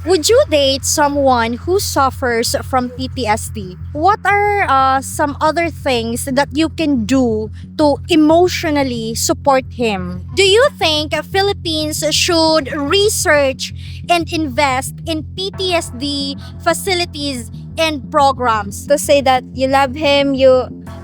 Would you date someone who suffers from PTSD? What are some other things that you can do to emotionally support him? Do you think Philippines should research and invest in PTSD facilities and programs? To say that you love him,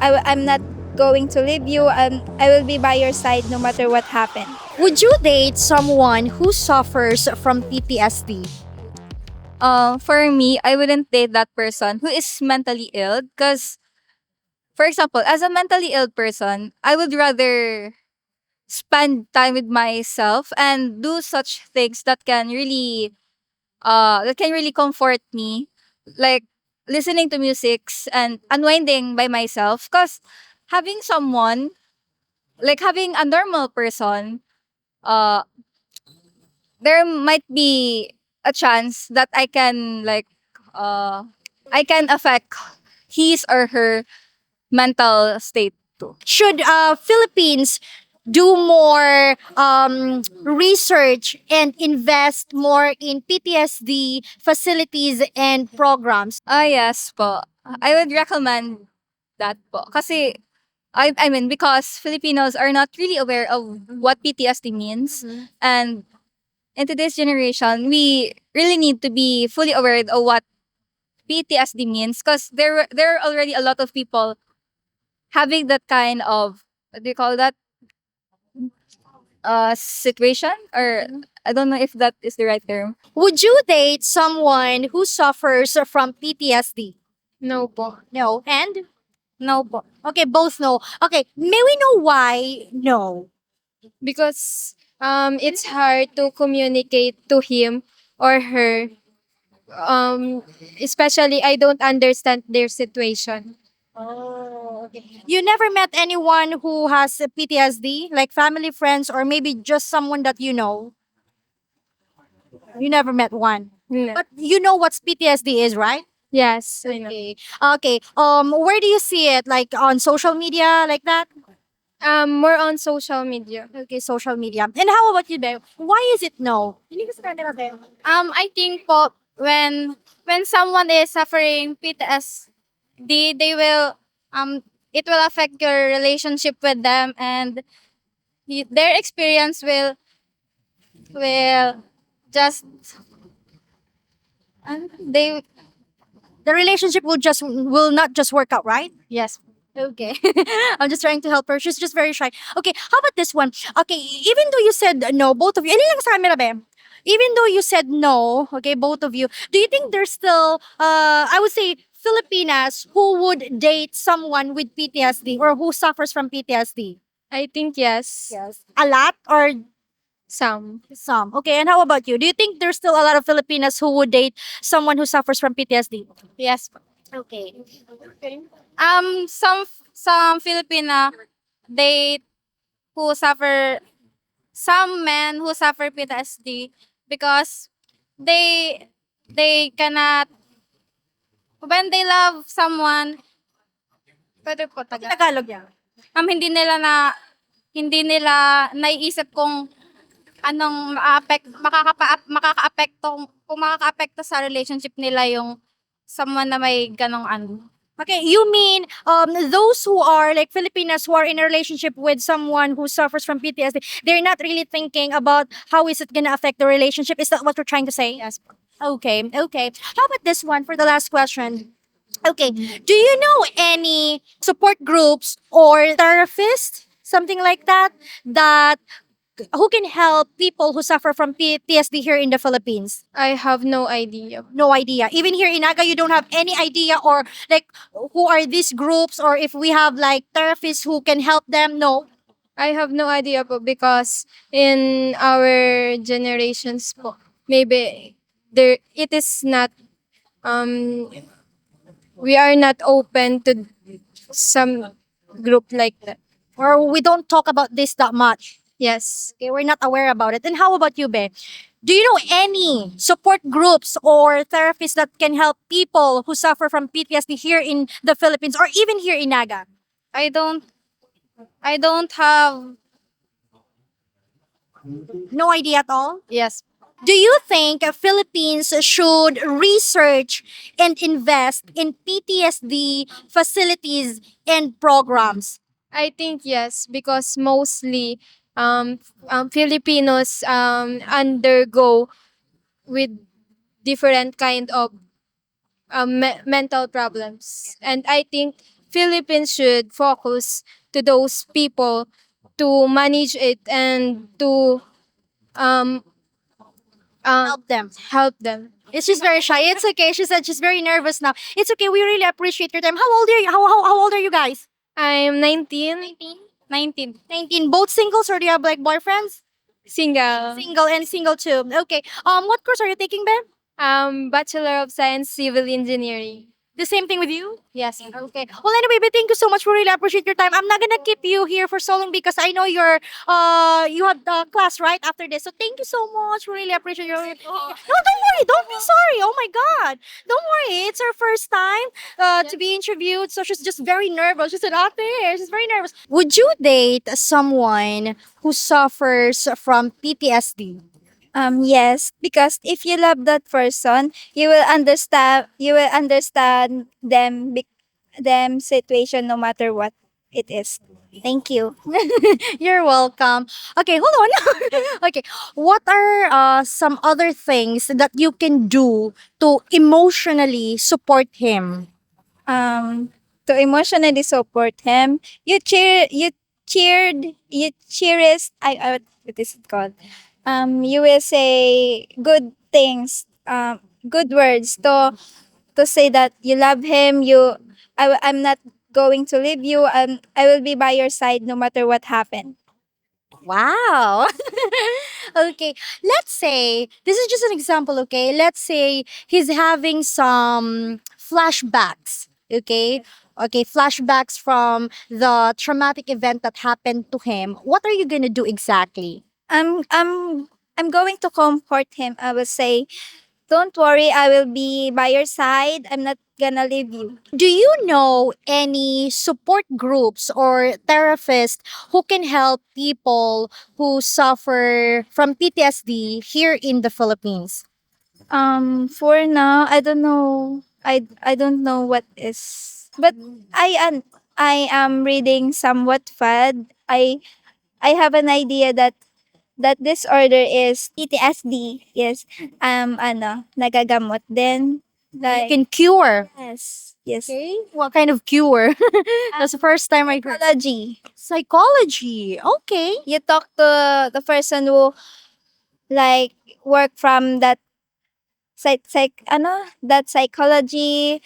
I'm not going to leave you, I will be by your side no matter what happened. Would you date someone who suffers from PTSD? For me, I wouldn't date that person who is mentally ill because, for example, as a mentally ill person, I would rather spend time with myself and do such things that can really comfort me, like listening to musics and unwinding by myself. Because having someone, like having a normal person, uh, there might be a chance that uh, I can affect his or her mental state too. Should Philippines do more research and invest more in PTSD facilities and programs? Yes po. I would recommend that po. Kasi, I mean, because Filipinos are not really aware of what PTSD means. And in today's generation, we really need to be fully aware of what PTSD means because there are already a lot of people having that kind of, what do you call that, situation? Or I don't know if that is the right term. Would you date someone who suffers from PTSD? No po. No. And? No po. Okay, both no. Okay, may we know why no? Because it's hard to communicate to him or her. Especially I don't understand their situation. Oh, okay. You never met anyone who has PTSD, like family, friends, or maybe just someone that you know? You never met one. No. But you know what PTSD is, right? Yes, I know. Okay. Okay. Where do you see it? Like on social media, like that? More on social media. Okay, social media. And how about you, Beo? Why is it no? I think po when someone is suffering PTSD, they will it will affect your relationship with them, and their experience will just they The relationship will not just work out, right? yes. Okay. I'm just trying to help her. She's just very shy. Okay, how about this one? Okay, even though you said no, both of you, hindi lang sa camera, be. Even though you said no, okay, both of you, do you think there's still, I would say, Filipinas who would date someone with PTSD or who suffers from PTSD? I think yes. Yes. A lot or Some. some? Okay, and how about you? Do you think there's still a lot of Filipinas who would date someone who suffers from PTSD? Yes. Okay. Some Filipina they who suffer some men who suffer PTSD because they cannot when they love someone pwede po Tagalog yan. hindi nila naiisip kung anong makakaapekto kung makakaapekto sa relationship nila yung someone na may ganong ano. Okay, you mean those who are like Filipinas who are in a relationship with someone who suffers from PTSD, they're not really thinking about how is it gonna affect the relationship? Is that what you're trying to say? Yes. Okay, okay. How about this one for the last question? Okay, do you know any support groups or therapists, something like that, that who can help people who suffer from PTSD here in the Philippines? I have no idea. No idea. Even here in Naga, you don't have any idea or like who are these groups or if we have like therapists who can help them. No. I have no idea po because in our generations po, maybe there it is not we are not open to some group like that. Or we don't talk about this that much. Yes. Okay, we're not aware about it. And how about you, Be? Do you know any support groups or therapists that can help people who suffer from PTSD here in the Philippines or even here in Naga? I don't I don't have No idea at all? yes. Do you think Philippines should research and invest in PTSD facilities and programs? I think yes, because mostly Filipinos undergo with different kind of mental problems, and I think Philippines should focus to those people to manage it and to um, Help them. help them. She's very shy. It's okay. She said she's very nervous now. It's okay. We really appreciate your time. How old are you? How old are you guys? I'm 19. 19. 19. Both singles or do you have like boyfriends? Single. Single and single too. Okay. What course are you taking, Ben? Bachelor of Science Civil Engineering. The same thing with you? Yes. Okay. Well, anyway, but thank you so much. We really appreciate your time. I'm not gonna keep you here for so long because I know you have class right after this. So thank you so much. We really appreciate your. No, don't worry. Don't be sorry. Oh my God. Don't worry. It's her first time to be interviewed, so she's just very nervous. She said, "Ate," she's very nervous. Would you date someone who suffers from PTSD? Yes, because if you love that person, you will understand them situation no matter what it is. Thank you. You're welcome. Okay, hold on. Okay, what are some other things that you can do to emotionally support him? To emotionally support him, you cheerist what is it called? You will say good things, good words to say that you love him. I'm not going to leave you. I will be by your side no matter what happened. Wow. Okay, let's say this is just an example. Okay, let's say he's having some flashbacks. Okay, flashbacks from the traumatic event that happened to him. What are you gonna do exactly? I'm I'm I'm going to comfort him. I will say, don't worry, I will be by your side. I'm not gonna leave you. Do you know any support groups or therapists who can help people who suffer from PTSD here in the Philippines? For now, I don't know. I don't know what is, but I am reading somewhat fad. I have an idea that disorder is PTSD. Yes. Nagagamot din. You Like can cure. yes. Yes. Okay. What kind of cure? That's the first time I heard. Psychology. Psychology. Okay. You talk to the person who like work from that that psychology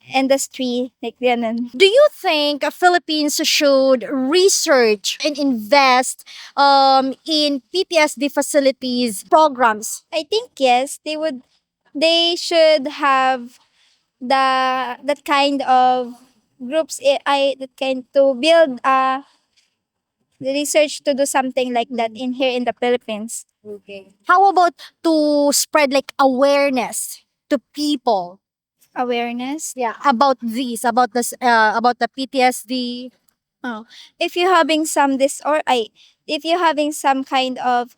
industry like ganun. Do you think Philippines should research and invest in PTSD facilities programs? I think yes, they should have that kind of groups that kind to build research to do something like that in here in the Philippines. How about to spread like awareness to people? Awareness. Yeah, about these, about the PTSD. Oh. If you're having some if you're having some kind of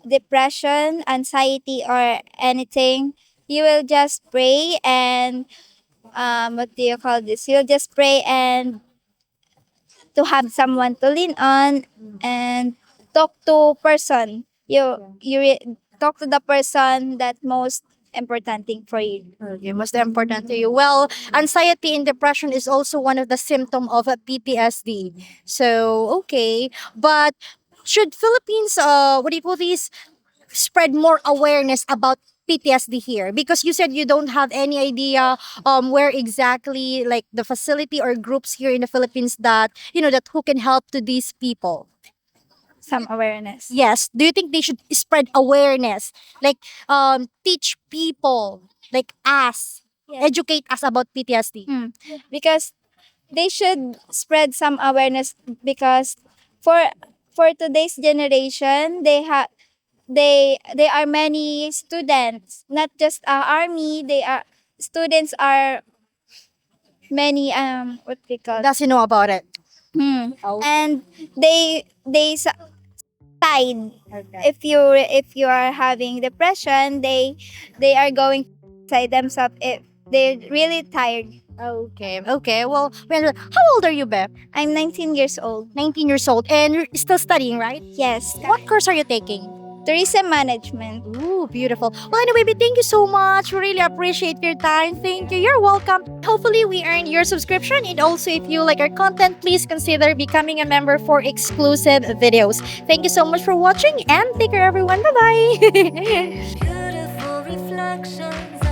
depression, anxiety or anything, you will just pray and what do you call this? You'll just pray and to have someone to lean on and talk to person. Talk to the person that most important thing for you. Okay, most important to you. Well, anxiety and depression is also one of the symptom of a PTSD. So okay, but should Philippines what do you call these, spread more awareness about PTSD here? Because you said you don't have any idea where exactly like the facility or groups here in the Philippines that that who can help to these people. Some awareness. Yes. Do you think they should spread awareness? Like teach people like us, Yes. educate us about PTSD. Because they should spread some awareness because for today's generation they are many students, not just army. They are students are many what we call Does he know about it? and they hide. If you are having depression, they are going inside themselves if they're really tired. Okay, okay. Well, how old are you, Beb? I'm 19 years old. 19 years old, and you're still studying, right? Yes. What course are you taking? Tourism management. Ooh, beautiful. Well, anyway, babe, thank you so much. We really appreciate your time. Thank you. You're welcome. Hopefully, we earned your subscription. And also, if you like our content, please consider becoming a member for exclusive videos. Thank you so much for watching and take care, everyone. Bye bye. Beautiful reflections